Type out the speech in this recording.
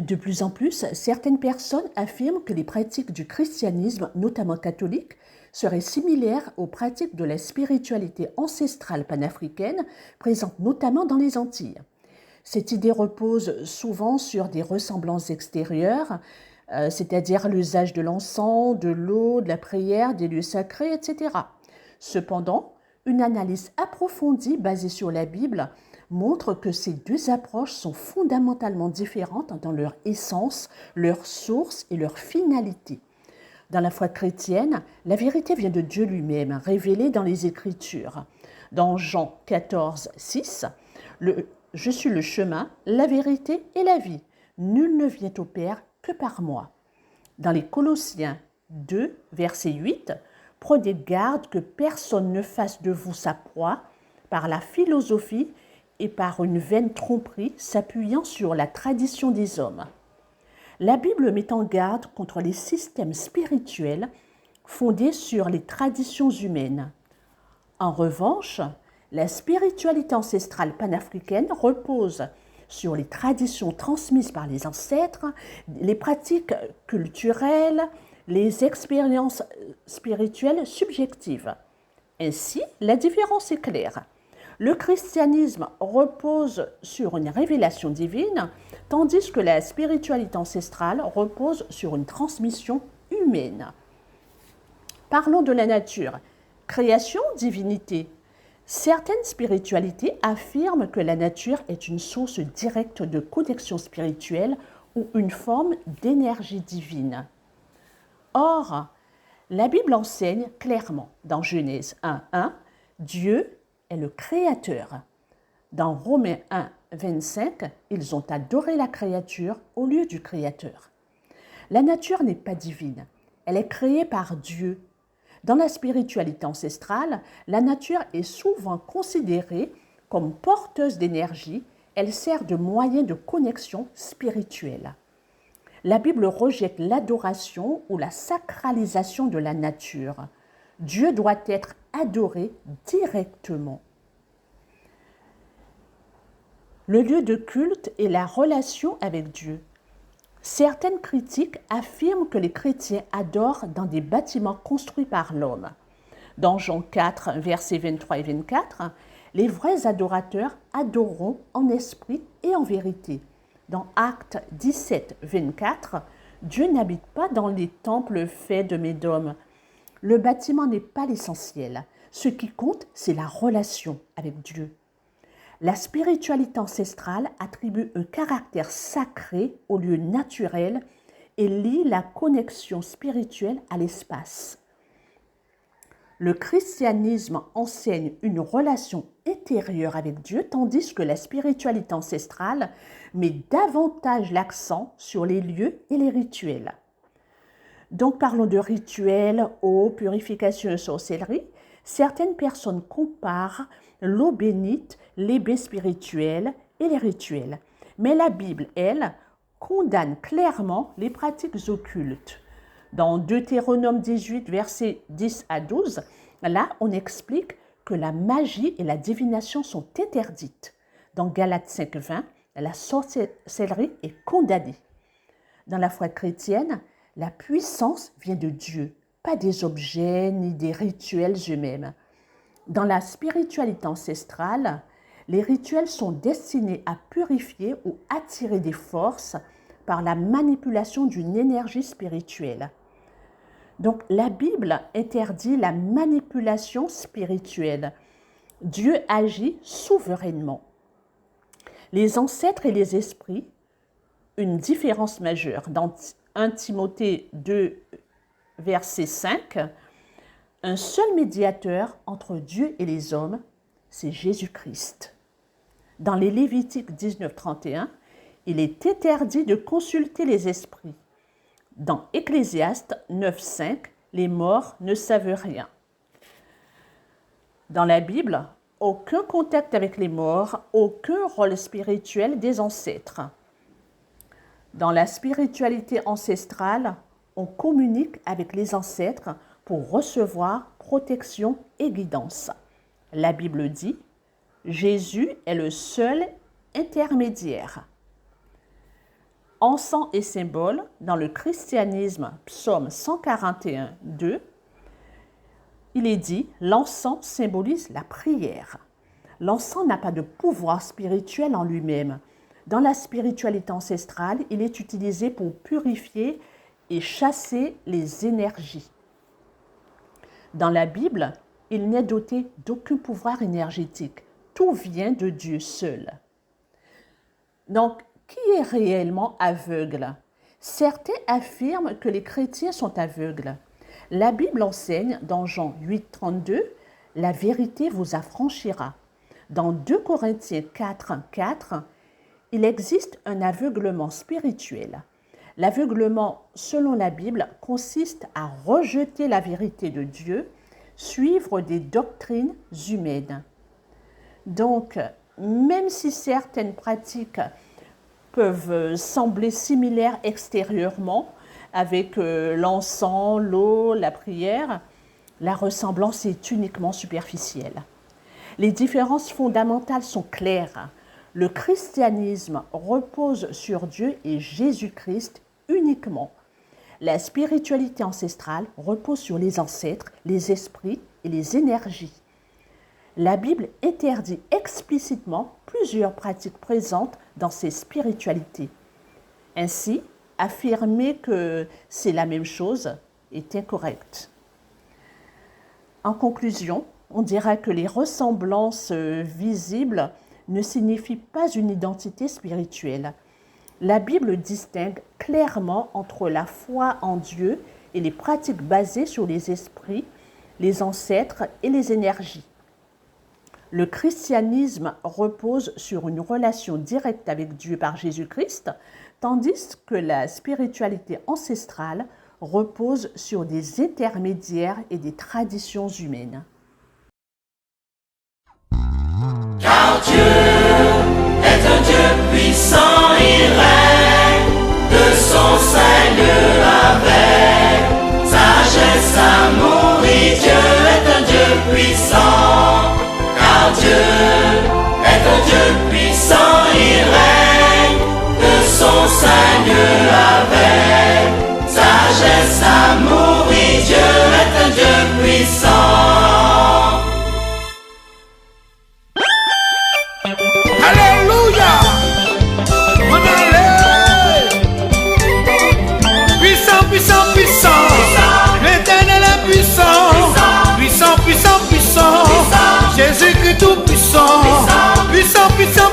De plus en plus, certaines personnes affirment que les pratiques du christianisme, notamment catholique, seraient similaires aux pratiques de la spiritualité ancestrale panafricaine, présente notamment dans les Antilles. Cette idée repose souvent sur des ressemblances extérieures, c'est-à-dire l'usage de l'encens, de l'eau, de la prière, des lieux sacrés, etc. Cependant, une analyse approfondie basée sur la Bible montre que ces deux approches sont fondamentalement différentes dans leur essence, leur source et leur finalité. Dans la foi chrétienne, la vérité vient de Dieu lui-même, révélée dans les Écritures. Dans Jean 14, 6, je suis le chemin, la vérité et la vie. Nul ne vient au Père que par moi. Dans les Colossiens 2, verset 8, prenez garde que personne ne fasse de vous sa proie par la philosophie et par une vaine tromperie s'appuyant sur la tradition des hommes. La Bible met en garde contre les systèmes spirituels fondés sur les traditions humaines. En revanche, la spiritualité ancestrale panafricaine repose sur les traditions transmises par les ancêtres, les pratiques culturelles, les expériences spirituelles subjectives. Ainsi, la différence est claire. Le christianisme repose sur une révélation divine, tandis que la spiritualité ancestrale repose sur une transmission humaine. Parlons de la nature. Création, divinité. Certaines spiritualités affirment que la nature est une source directe de connexion spirituelle ou une forme d'énergie divine. Or, la Bible enseigne clairement dans Genèse 1:1, Dieu est le Créateur. Dans Romains 1, 25, ils ont adoré la créature au lieu du Créateur. La nature n'est pas divine, elle est créée par Dieu. Dans la spiritualité ancestrale, la nature est souvent considérée comme porteuse d'énergie, elle sert de moyen de connexion spirituelle. La Bible rejette l'adoration ou la sacralisation de la nature. Dieu doit être adoré directement. Le lieu de culte est la relation avec Dieu. Certaines critiques affirment que les chrétiens adorent dans des bâtiments construits par l'homme. Dans Jean 4, versets 23 et 24, les vrais adorateurs adoreront en esprit et en vérité. Dans Actes 17, 24, Dieu n'habite pas dans les temples faits de médôme. Le bâtiment n'est pas l'essentiel. Ce qui compte, c'est la relation avec Dieu. La spiritualité ancestrale attribue un caractère sacré au lieu naturel et lie la connexion spirituelle à l'espace. Le christianisme enseigne une relation intérieure avec Dieu, tandis que la spiritualité ancestrale met davantage l'accent sur les lieux et les rituels. Donc parlons de rituels, eau, purification et sorcellerie. Certaines personnes comparent l'eau bénite, les bains spirituels et les rituels. Mais la Bible, elle, condamne clairement les pratiques occultes. Dans Deutéronome 18, versets 10 à 12, là, on explique que la magie et la divination sont interdites. Dans Galates 5, 20, la sorcellerie est condamnée. Dans la foi chrétienne, la puissance vient de Dieu, pas des objets ni des rituels eux-mêmes. Dans la spiritualité ancestrale, les rituels sont destinés à purifier ou attirer des forces par la manipulation d'une énergie spirituelle. Donc la Bible interdit la manipulation spirituelle. Dieu agit souverainement. Les ancêtres et les esprits, une différence majeure. Dans 1 Timothée 2, verset 5, un seul médiateur entre Dieu et les hommes, c'est Jésus-Christ. Dans les Lévitiques 19, 31, il est interdit de consulter les esprits. Dans Ecclésiaste 9, 5, les morts ne savent rien. Dans la Bible, aucun contact avec les morts, aucun rôle spirituel des ancêtres. Dans la spiritualité ancestrale, on communique avec les ancêtres pour recevoir protection et guidance. La Bible dit « Jésus est le seul intermédiaire ». Encens et symbole, dans le christianisme, psaume 141, 2, il est dit « L'encens symbolise la prière ». L'encens n'a pas de pouvoir spirituel en lui-même. Dans la spiritualité ancestrale, il est utilisé pour purifier et chasser les énergies. Dans la Bible, il n'est doté d'aucun pouvoir énergétique. Tout vient de Dieu seul. Donc, qui est réellement aveugle? Certains affirment que les chrétiens sont aveugles. La Bible enseigne dans Jean 8, 32, « La vérité vous affranchira ». Dans 2 Corinthiens 4, 4, il existe un aveuglement spirituel. L'aveuglement, selon la Bible, consiste à rejeter la vérité de Dieu, suivre des doctrines humaines. Donc, même si certaines pratiques peuvent sembler similaires extérieurement, avec l'encens, l'eau, la prière, la ressemblance est uniquement superficielle. Les différences fondamentales sont claires. Le christianisme repose sur Dieu et Jésus-Christ uniquement. La spiritualité ancestrale repose sur les ancêtres, les esprits et les énergies. La Bible interdit explicitement plusieurs pratiques présentes dans ces spiritualités. Ainsi, affirmer que c'est la même chose est incorrect. En conclusion, on dira que les ressemblances visibles ne signifient pas une identité spirituelle. La Bible distingue clairement entre la foi en Dieu et les pratiques basées sur les esprits, les ancêtres et les énergies. Le christianisme repose sur une relation directe avec Dieu par Jésus-Christ, tandis que la spiritualité ancestrale repose sur des intermédiaires et des traditions humaines. Car Dieu est un Dieu puissant, il règne de son Seigneur avec sagesse, amour, et Dieu est un Dieu puissant. Car Dieu est un Dieu puissant, il règne de son Seigneur avec sagesse, amour, et Dieu est un Dieu puissant. Alléluia! On allait! Puissant, puissant, puissant! L'Éternel est puissant! Puissant, puissant, puissant! Jésus-Christ tout puissant! Puissant, puissant,